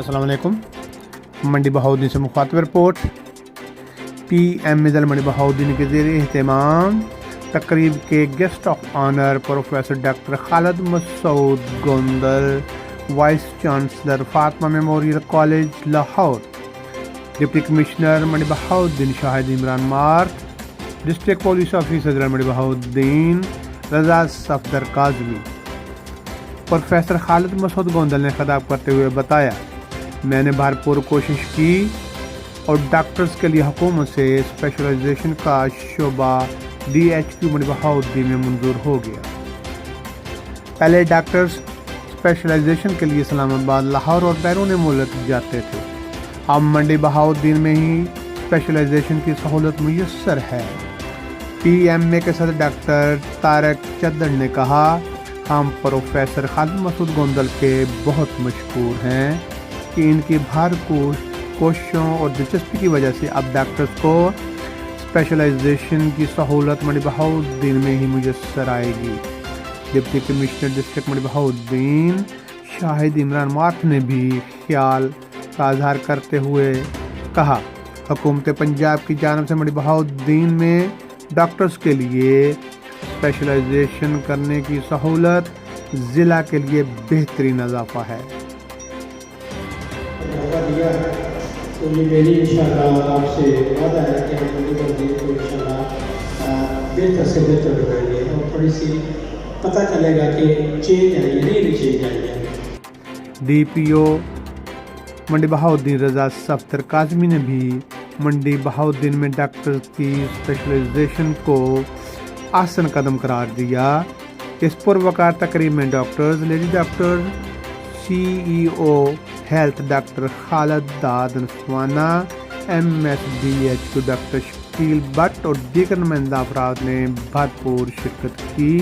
السلام علیکم۔ منڈی بہاؤالدین سے مخاطب رپورٹ۔ پی ایم میزل منڈی بہاؤالدین کے زیر اہتمام تقریب کے guest of honour professor doctor Khalid Masood Gondal, vice chancellor Fatima memorial college Lahore, deputy commissioner Mandi Bahauddin Shahid Imran Mark, district police officer Mandi Bahauddin Raza Safdar Kazmi. Professor Khalid Masood Gondal نے خطاب کرتے ہوئے بتایا، میں نے بھرپور کوشش کی اور ڈاکٹرز کے لیے حکومت سے اسپیشلائزیشن کا شعبہ ڈی ایچ کیو منڈی بہاؤالدین میں منظور ہو گیا۔ پہلے ڈاکٹرز اسپیشلائزیشن کے لیے اسلام آباد، لاہور اور بیرون ملک جاتے تھے، اب منڈی بہاؤالدین میں ہی اسپیشلائزیشن کی سہولت میسر ہے۔ پی ایم اے کے صدر ڈاکٹر طارق چدر نے کہا، ہم پروفیسر خالد مسعود گوندل کے بہت مشکور ہیں کہ ان کی بھرپور کوششوں اور دلچسپی کی وجہ سے اب ڈاکٹرز کو اسپیشلائزیشن کی سہولت منڈی بہاؤالدین میں ہی میسر آئے گی۔ ڈپٹی کمشنر ڈسٹرکٹ منڈی بہاؤالدین شاہد عمران مارک نے بھی خیال کا اظہار کرتے ہوئے کہا، حکومت پنجاب کی جانب سے منڈی بہاؤالدین میں ڈاکٹرز کے لیے اسپیشلائزیشن کرنے کی سہولت ضلع کے لیے بہترین اضافہ ہے۔ تو یہ میری انشاءاللہ آپ سے وعدہ ہے کہ ہم منڈی بہاؤالدین کو انشاءاللہ بہتر سے بہتر بنائیں گے اور تھوڑی سی پتہ چلے گا کہ چینج ہے یا نہیں چینج ہے۔ ڈی پی او منڈی بہاؤالدین رضا صفدر کاظمی نے بھی منڈی بہاؤالدین میں ڈاکٹرز کی اسپیشلائزیشن کو آسن قدم قرار دیا۔ اس پروقار تقریب میں doctors, lady doctor, C E O health doctor Khalid Dad Naswana, M S D H Q doctor Shakeel Butt اور دیگر نمائندہ افراد نے بھرپور شرکت کی۔